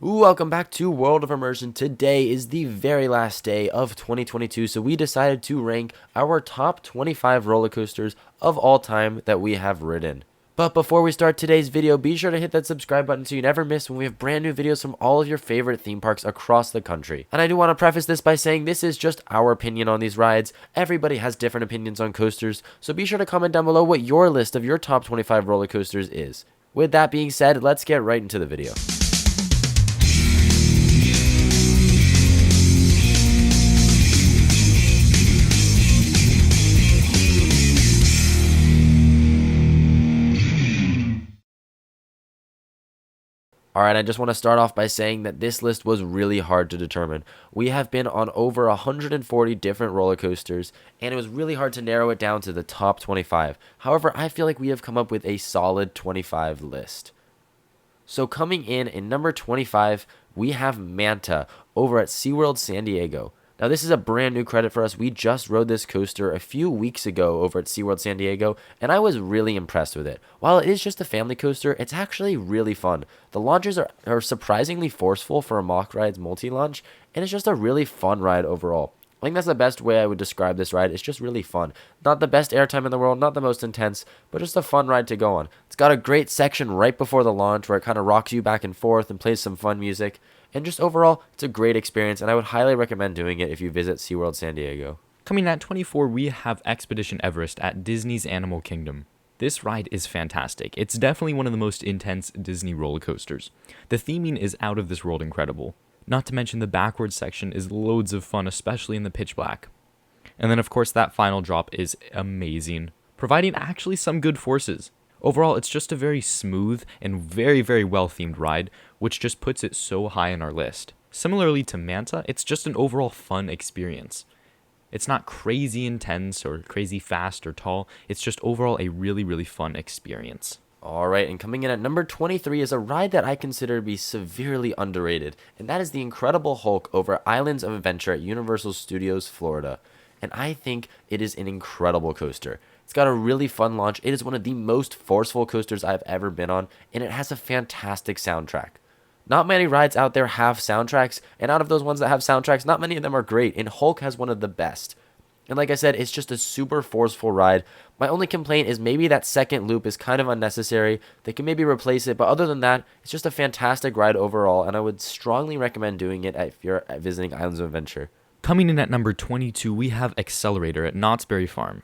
Welcome back to World of Immersion. Today is the very last day of 2022, so we decided to rank our top 25 roller coasters of all time that we have ridden. But before we start today's video, be sure to hit that subscribe button so you never miss when we have brand new videos from all of your favorite theme parks across the country. And I do want to preface this by saying this is just our opinion on these rides. Everybody has different opinions on coasters, so be sure to comment down below what your list of your top 25 roller coasters is. With that being said, let's get right into the video. Alright, I just want to start off by saying that this list was really hard to determine. We have been on over 140 different roller coasters, and it was really hard to narrow it down to the top 25. However, I feel like we have come up with a solid 25 list. So coming in number 25, we have Manta over at SeaWorld San Diego. Now, this is a brand new credit for us. We just rode this coaster a few weeks ago over at SeaWorld San Diego, and I was really impressed with it. While it is just a family coaster, it's actually really fun. The launches are surprisingly forceful for a Mock Ride's multi-launch, and it's just a really fun ride overall. I think that's the best way I would describe this ride. It's just really fun. Not the best airtime in the world, not the most intense, but just a fun ride to go on. It's got a great section right before the launch where it kind of rocks you back and forth and plays some fun music. And just overall, it's a great experience, and I would highly recommend doing it if you visit SeaWorld San Diego. Coming at 24, we have Expedition Everest at Disney's Animal Kingdom. This ride is fantastic. It's definitely one of the most intense Disney roller coasters. The theming is out of this world incredible. Not to mention the backwards section is loads of fun, especially in the pitch black. And then of course that final drop is amazing, providing actually some good forces. Overall, it's just a very smooth and very, very well-themed ride, which just puts it so high on our list. Similarly to Manta, it's just an overall fun experience. It's not crazy intense or crazy fast or tall, it's just overall a really, really fun experience. Alright, and coming in at number 23 is a ride that I consider to be severely underrated, and that is the Incredible Hulk over Islands of Adventure at Universal Studios, Florida. And I think it is an incredible coaster. It's got a really fun launch. It is one of the most forceful coasters I've ever been on, and it has a fantastic soundtrack. Not many rides out there have soundtracks, and out of those ones that have soundtracks, not many of them are great, and Hulk has one of the best. And like I said, it's just a super forceful ride. My only complaint is maybe that second loop is kind of unnecessary. They can maybe replace it, but other than that, it's just a fantastic ride overall, and I would strongly recommend doing it if you're visiting Islands of Adventure. Coming in at number 22, we have Accelerator at Knott's Berry Farm.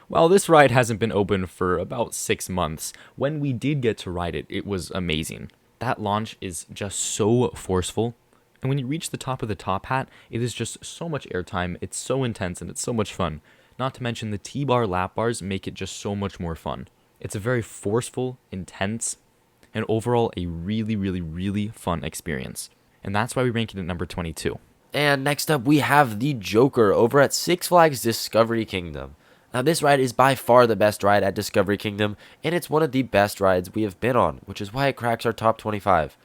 While this ride hasn't been open for about 6 months, when we did get to ride it, it was amazing. That launch is just so forceful, and when you reach the top of the top hat, it is just so much airtime, it's so intense, and it's so much fun. Not to mention the T-bar lap bars make it just so much more fun. It's a very forceful, intense, and overall a really, really, really fun experience. And that's why we rank it at number 22. And next up, we have the Joker over at Six Flags Discovery Kingdom. Now, this ride is by far the best ride at Discovery Kingdom, and it's one of the best rides we have been on, which is why it cracks our top 25.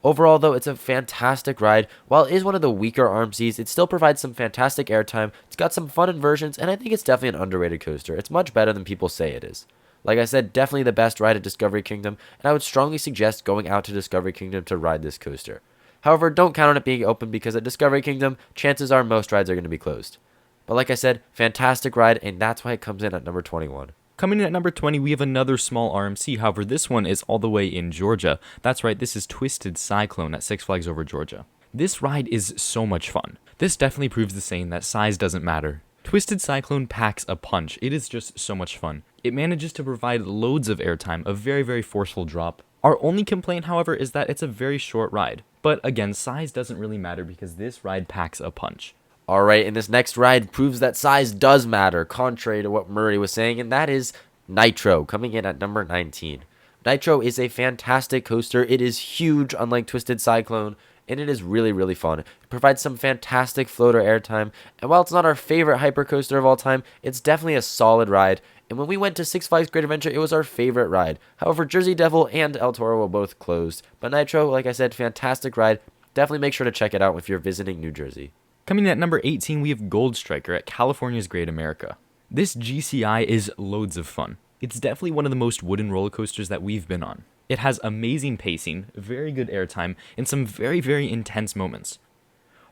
Overall, though, it's a fantastic ride. While it is one of the weaker RMCs, it still provides some fantastic airtime, it's got some fun inversions, and I think it's definitely an underrated coaster. It's much better than people say it is. Like I said, definitely the best ride at Discovery Kingdom, and I would strongly suggest going out to Discovery Kingdom to ride this coaster. However, don't count on it being open because at Discovery Kingdom, chances are most rides are going to be closed. But like I said, fantastic ride, and that's why it comes in at number 21. Coming in at number 20, we have another small RMC. However, this one is all the way in Georgia. That's right, this is Twisted Cyclone at Six Flags Over Georgia. This ride is so much fun. This definitely proves the saying that size doesn't matter. Twisted Cyclone packs a punch. It is just so much fun. It manages to provide loads of airtime, a very, very forceful drop. Our only complaint, however, is that it's a very short ride. But again, size doesn't really matter because this ride packs a punch. Alright, and this next ride proves that size does matter, contrary to what Murray was saying, and that is Nitro, coming in at number 19. Nitro is a fantastic coaster. It is huge, unlike Twisted Cyclone, and it is really, really fun. It provides some fantastic floater airtime, and while it's not our favorite hypercoaster of all time, it's definitely a solid ride, and when we went to Six Flags Great Adventure, it was our favorite ride. However, Jersey Devil and El Toro were both closed, but Nitro, like I said, fantastic ride. Definitely make sure to check it out if you're visiting New Jersey. Coming in at number 18, we have Gold Striker at California's Great America. This GCI is loads of fun. It's definitely one of the most wooden roller coasters that we've been on. It has amazing pacing, very good airtime, and some very, very intense moments.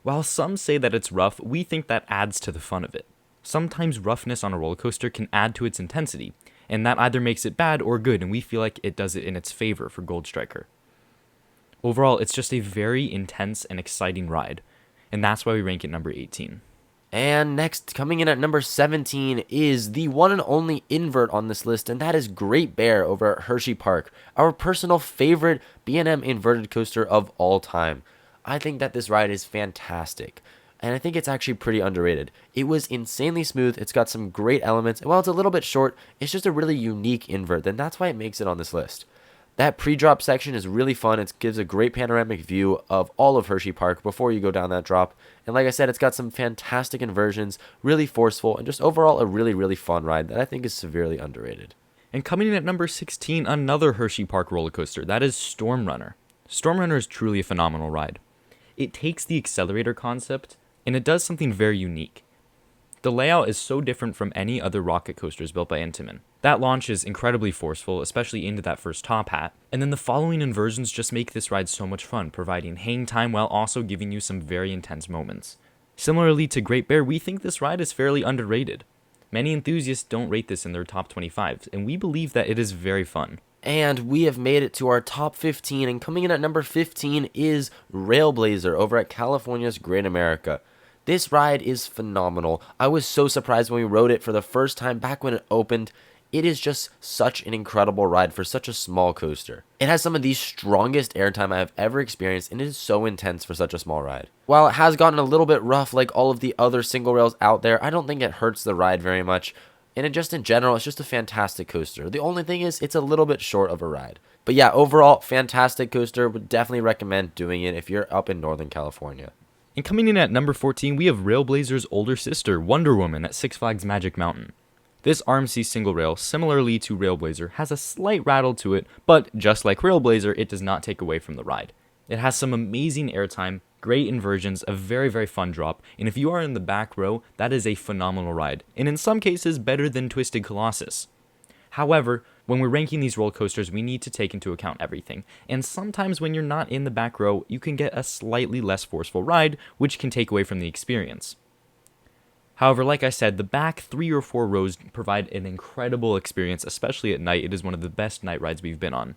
While some say that it's rough, we think that adds to the fun of it. Sometimes roughness on a roller coaster can add to its intensity, and that either makes it bad or good, and we feel like it does it in its favor for Gold Striker. Overall, it's just a very intense and exciting ride, and that's why we rank it number 18. And next, coming in at number 17 is the one and only invert on this list, and that is Great Bear over at Hershey Park, our personal favorite B&M inverted coaster of all time. I think that this ride is fantastic, and I think it's actually pretty underrated. It was insanely smooth, it's got some great elements, and while it's a little bit short, it's just a really unique invert, and that's why it makes it on this list. That pre-drop section is really fun. It gives a great panoramic view of all of Hershey Park before you go down that drop. And like I said, it's got some fantastic inversions, really forceful, and just overall a really, really fun ride that I think is severely underrated. And coming in at number 16, another Hershey Park roller coaster, that is Storm Runner. Storm Runner is truly a phenomenal ride. It takes the accelerator concept, and it does something very unique. The layout is so different from any other rocket coasters built by Intamin. That launch is incredibly forceful, especially into that first top hat, and then the following inversions just make this ride so much fun, providing hang time while also giving you some very intense moments. Similarly to Great Bear, we think this ride is fairly underrated. Many enthusiasts don't rate this in their top 25, and we believe that it is very fun. And we have made it to our top 15, and coming in at number 15 is Railblazer over at California's Great America. This ride is phenomenal. I was so surprised when we rode it for the first time back when it opened. It is just such an incredible ride for such a small coaster. It has some of the strongest airtime I have ever experienced, and it is so intense for such a small ride. While it has gotten a little bit rough like all of the other single rails out there, I don't think it hurts the ride very much. And in general, it's just a fantastic coaster. The only thing is, it's a little bit short of a ride. But yeah, overall, fantastic coaster. Would definitely recommend doing it if you're up in Northern California. And coming in at number 14, we have Railblazer's older sister, Wonder Woman, at Six Flags Magic Mountain. This RMC single rail, similarly to Railblazer, has a slight rattle to it, but just like Railblazer, it does not take away from the ride. It has some amazing airtime, great inversions, a very, very fun drop, and if you are in the back row, that is a phenomenal ride, and in some cases, better than Twisted Colossus. However, when we're ranking these roller coasters, we need to take into account everything, and sometimes when you're not in the back row, you can get a slightly less forceful ride, which can take away from the experience. However, like I said, the back 3 or 4 rows provide an incredible experience, especially at night. It is one of the best night rides we've been on.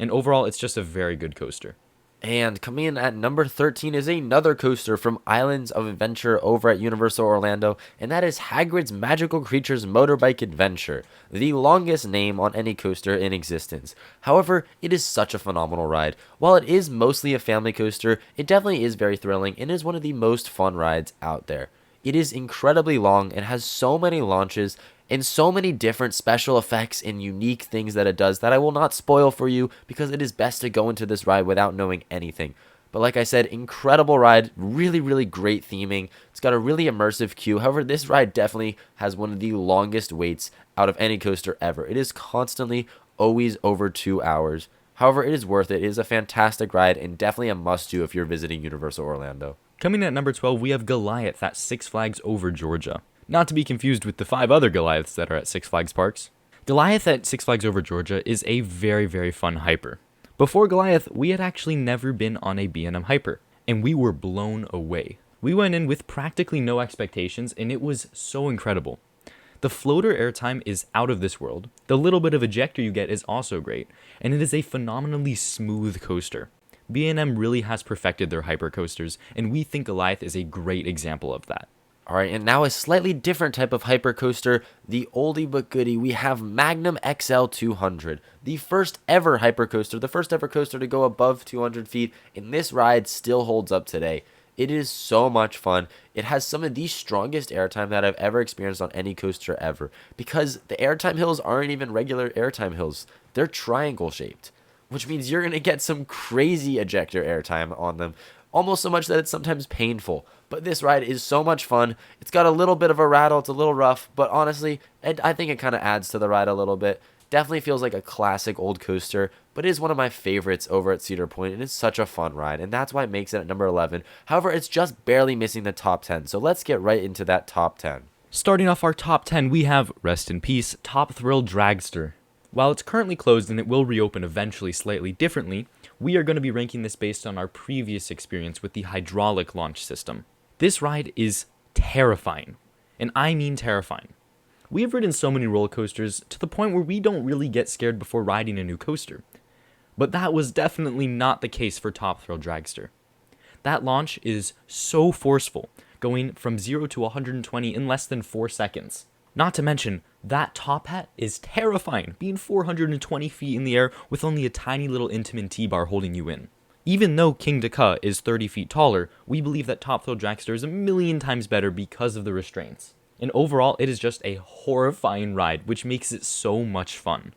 And overall, it's just a very good coaster. And coming in at number 13 is another coaster from Islands of Adventure over at Universal Orlando, and that is Hagrid's Magical Creatures Motorbike Adventure, the longest name on any coaster in existence. However, it is such a phenomenal ride. While it is mostly a family coaster, it definitely is very thrilling and is one of the most fun rides out there. It is incredibly long and has so many launches and so many different special effects and unique things that it does that I will not spoil for you because it is best to go into this ride without knowing anything. But like I said, incredible ride, really, really great theming. It's got a really immersive queue. However, this ride definitely has one of the longest waits out of any coaster ever. It is constantly always over 2 hours. However, it is worth it. It is a fantastic ride and definitely a must-do if you're visiting Universal Orlando. Coming in at number 12, we have Goliath at Six Flags Over Georgia. Not to be confused with the 5 other Goliaths that are at Six Flags parks. Goliath at Six Flags Over Georgia is a very, very fun hyper. Before Goliath, we had actually never been on a B&M hyper, and we were blown away. We went in with practically no expectations, and it was so incredible. The floater airtime is out of this world, the little bit of ejector you get is also great, and it is a phenomenally smooth coaster. B&M really has perfected their hyper coasters, and we think Goliath is a great example of that. Alright, and now a slightly different type of hyper coaster, the oldie but goodie. We have Magnum XL 200, the first ever hyper coaster, the first ever coaster to go above 200 feet, and this ride still holds up today. It is so much fun. It has some of the strongest airtime that I've ever experienced on any coaster ever, because the airtime hills aren't even regular airtime hills. They're triangle shaped, which means you're going to get some crazy ejector airtime on them, almost so much that it's sometimes painful. But this ride is so much fun. It's got a little bit of a rattle, it's a little rough, but honestly, I think it kind of adds to the ride a little bit. Definitely feels like a classic old coaster, but it is one of my favorites over at Cedar Point, and it's such a fun ride, and that's why it makes it at number 11. However, it's just barely missing the top 10, so let's get right into that top 10. Starting off our top 10, we have, rest in peace, Top Thrill Dragster. While it's currently closed and it will reopen eventually slightly differently, we are going to be ranking this based on our previous experience with the hydraulic launch system. This ride is terrifying, and I mean terrifying. We have ridden so many roller coasters to the point where we don't really get scared before riding a new coaster. But that was definitely not the case for Top Thrill Dragster. That launch is so forceful, going from 0 to 120 in less than 4 seconds. Not to mention, that top hat is terrifying, being 420 feet in the air with only a tiny little Intamin T-bar holding you in. Even though King Dakar is 30 feet taller, we believe that Top Thrill Dragster is a million times better because of the restraints. And overall, it is just a horrifying ride, which makes it so much fun.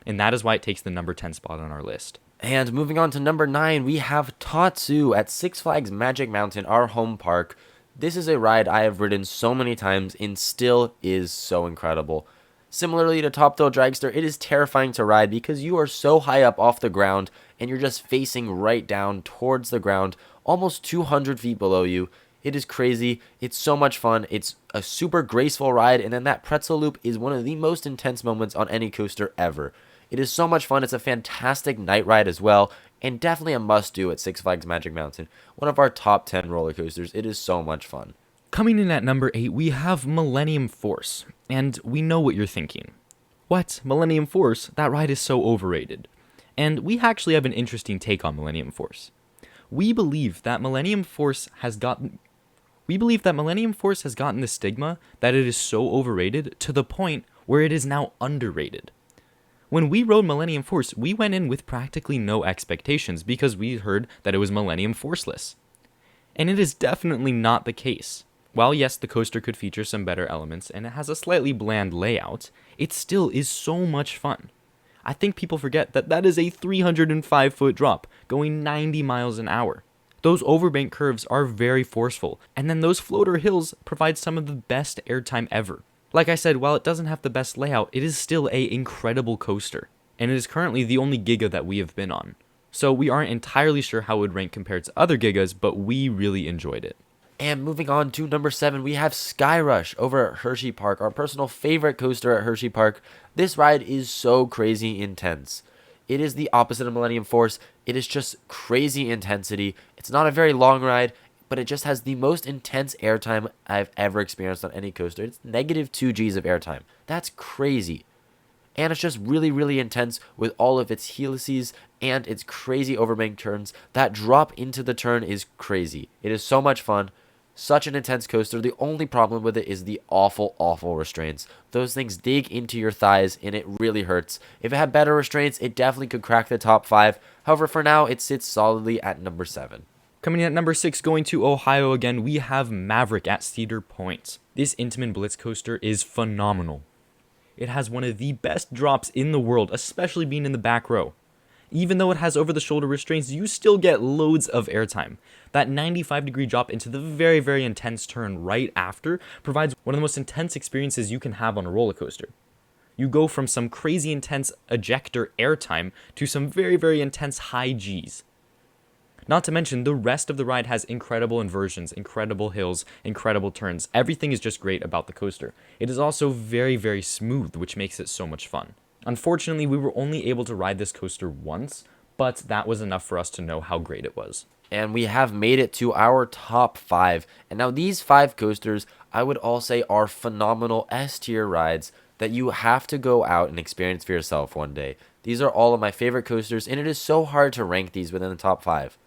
And that is why it takes the number 10 spot on our list. And moving on to number 9, we have Tatsu at Six Flags Magic Mountain, our home park. This is a ride I have ridden so many times and still is so incredible. Similarly to Top Thrill Dragster, it is terrifying to ride because you are so high up off the ground and you're just facing right down towards the ground, almost 200 feet below you. It is crazy. It's so much fun. It's a super graceful ride, and then that pretzel loop is one of the most intense moments on any coaster ever. It is so much fun. It's a fantastic night ride as well, and definitely a must-do at Six Flags Magic Mountain. One of our top 10 roller coasters. It is so much fun. Coming in at number 8, we have Millennium Force, and we know what you're thinking. What? Millennium Force? That ride is so overrated. And we actually have an interesting take on Millennium Force. We believe that Millennium Force has gotten the stigma that it is so overrated to the point where it is now underrated. When we rode Millennium Force, we went in with practically no expectations because we heard that it was Millennium Forceless. And it is definitely not the case. While yes, the coaster could feature some better elements and it has a slightly bland layout, it still is so much fun. I think people forget that that is a 305-foot drop going 90 miles an hour. Those overbank curves are very forceful, and then those floater hills provide some of the best airtime ever. Like I said, while it doesn't have the best layout, it is still an incredible coaster, and it is currently the only Giga that we have been on. So we aren't entirely sure how it would rank compared to other Gigas, but we really enjoyed it. And moving on to number 7, we have Sky Rush over at Hershey Park, our personal favorite coaster at Hershey Park. This ride is so crazy intense. It is the opposite of Millennium Force. It is just crazy intensity. It's not a very long ride, but it just has the most intense airtime I've ever experienced on any coaster. It's negative 2 Gs of airtime. That's crazy. And it's just really, really intense with all of its helices and its crazy overbank turns. That drop into the turn is crazy. It is so much fun. Such an intense coaster. The only problem with it is the awful, awful restraints. Those things dig into your thighs and it really hurts. If it had better restraints, it definitely could crack the top 5. However, for now, it sits solidly at number 7. Coming in at number 6, going to Ohio again, we have Maverick at Cedar Point. This Intamin Blitz coaster is phenomenal. It has one of the best drops in the world, especially being in the back row. Even though it has over-the-shoulder restraints, you still get loads of airtime. That 95-degree drop into the very, very intense turn right after provides one of the most intense experiences you can have on a roller coaster. You go from some crazy intense ejector airtime to some very, very intense high Gs. Not to mention, the rest of the ride has incredible inversions, incredible hills, incredible turns. Everything is just great about the coaster. It is also very, very smooth, which makes it so much fun. Unfortunately, we were only able to ride this coaster once, but that was enough for us to know how great it was. And we have made it to our top 5. And now these 5 coasters, I would all say, are phenomenal S-tier rides that you have to go out and experience for yourself one day. These are all of my favorite coasters, and it is so hard to rank these within the top 5.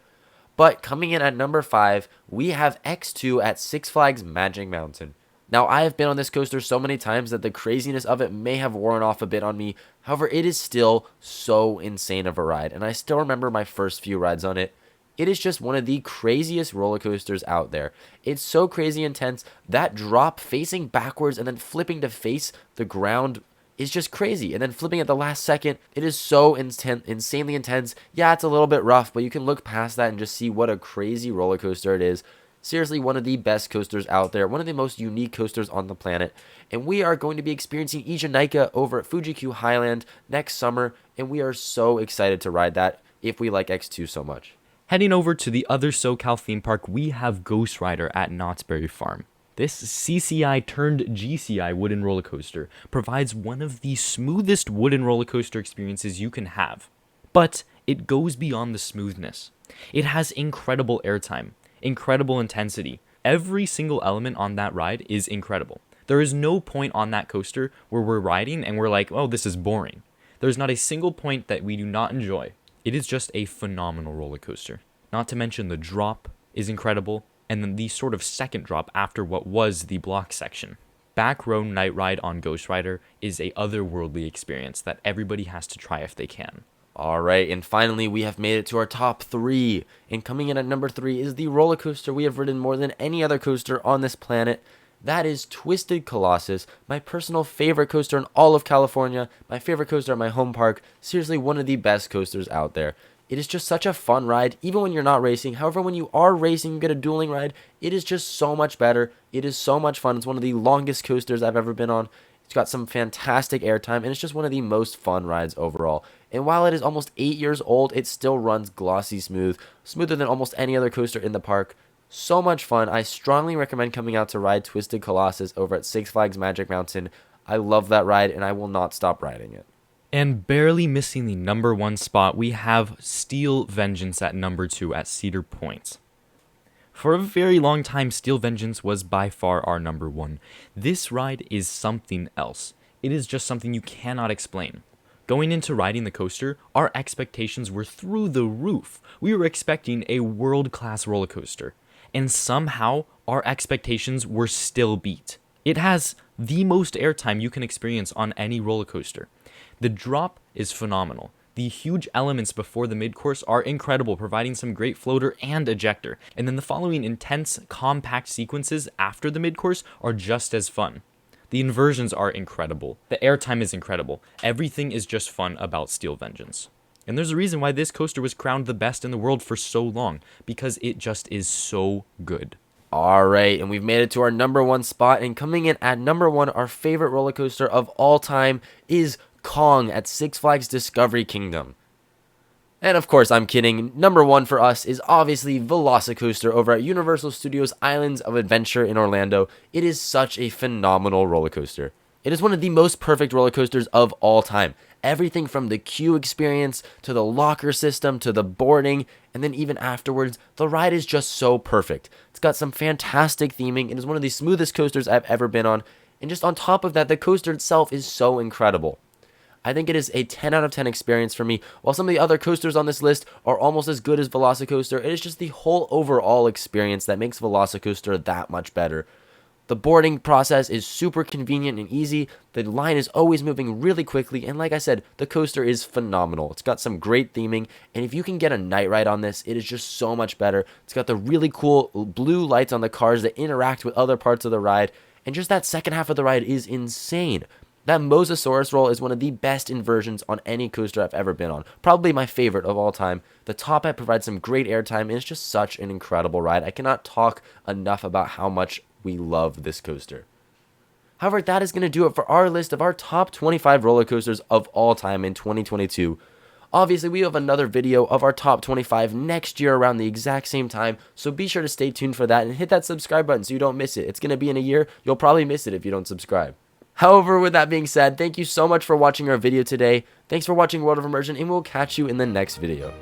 But coming in at number 5, we have X2 at Six Flags Magic Mountain. Now, I have been on this coaster so many times that the craziness of it may have worn off a bit on me. However, it is still so insane of a ride, and I still remember my first few rides on it. It is just one of the craziest roller coasters out there. It's so crazy intense. That drop facing backwards and then flipping to face the ground is just crazy. And then flipping at the last second, it is so insanely intense. Yeah, it's a little bit rough, but you can look past that and just see what a crazy roller coaster it is. Seriously, one of the best coasters out there, one of the most unique coasters on the planet. And we are going to be experiencing Ijunaika over at Fuji-Q Highland next summer, and we are so excited to ride that if we like X2 so much. Heading over to the other SoCal theme park, we have Ghost Rider at Knott's Berry Farm. This CCI turned GCI wooden roller coaster provides one of the smoothest wooden roller coaster experiences you can have. But it goes beyond the smoothness. It has incredible airtime, incredible intensity. Every single element on that ride is incredible. There is no point on that coaster where we're riding and we're like, oh, this is boring. There's not a single point that we do not enjoy. It is just a phenomenal roller coaster. Not to mention the drop is incredible, and then the sort of second drop after what was the block section. Back row night ride on Ghost Rider is a otherworldly experience that everybody has to try if they can. Alright, and finally we have made it to our top 3. And coming in at number 3 is the roller coaster we have ridden more than any other coaster on this planet. That is Twisted Colossus, my personal favorite coaster in all of California, my favorite coaster at my home park, seriously one of the best coasters out there. It is just such a fun ride, even when you're not racing. However, when you are racing, you get a dueling ride, it is just so much better. It is so much fun. It's one of the longest coasters I've ever been on. It's got some fantastic airtime, and it's just one of the most fun rides overall. And while it is almost 8 years old, it still runs glossy smooth, smoother than almost any other coaster in the park. So much fun. I strongly recommend coming out to ride Twisted Colossus over at Six Flags Magic Mountain. I love that ride, and I will not stop riding it. And barely missing the number 1 spot, we have Steel Vengeance at number 2 at Cedar Point. For a very long time, Steel Vengeance was by far our number 1. This ride is something else. It is just something you cannot explain. Going into riding the coaster, our expectations were through the roof. We were expecting a world-class roller coaster, and somehow our expectations were still beat. It has the most airtime you can experience on any roller coaster. The drop is phenomenal. The huge elements before the mid-course are incredible, providing some great floater and ejector. And then the following intense, compact sequences after the mid-course are just as fun. The inversions are incredible. The airtime is incredible. Everything is just fun about Steel Vengeance. And there's a reason why this coaster was crowned the best in the world for so long, because it just is so good. Alright, and we've made it to our number 1 spot, and coming in at number 1, our favorite roller coaster of all time is Kong at Six Flags Discovery Kingdom. And of course, I'm kidding. Number 1 for us is obviously Velocicoaster over at Universal Studios Islands of Adventure in Orlando. It is such a phenomenal roller coaster. It is one of the most perfect roller coasters of all time. Everything from the queue experience to the locker system to the boarding, and then even afterwards, the ride is just so perfect. It's got some fantastic theming. It is one of the smoothest coasters I've ever been on. And just on top of that, the coaster itself is so incredible. I think it is a 10 out of 10 experience for me. While some of the other coasters on this list are almost as good as Velocicoaster, it is just the whole overall experience that makes Velocicoaster that much better. The boarding process is super convenient and easy. The line is always moving really quickly, and like I said, the coaster is phenomenal. It's got some great theming, and if you can get a night ride on this, it is just so much better. It's got the really cool blue lights on the cars that interact with other parts of the ride, and just that second half of the ride is insane. That Mosasaurus roll is one of the best inversions on any coaster I've ever been on. Probably my favorite of all time. The top hat provides some great airtime, and it's just such an incredible ride. I cannot talk enough about how much we love this coaster. However, that is going to do it for our list of our top 25 roller coasters of all time in 2022. Obviously, we have another video of our top 25 next year around the exact same time, so be sure to stay tuned for that and hit that subscribe button so you don't miss it. It's going to be in a year. You'll probably miss it if you don't subscribe. However, with that being said, thank you so much for watching our video today. Thanks for watching World of Immersion, and we'll catch you in the next video.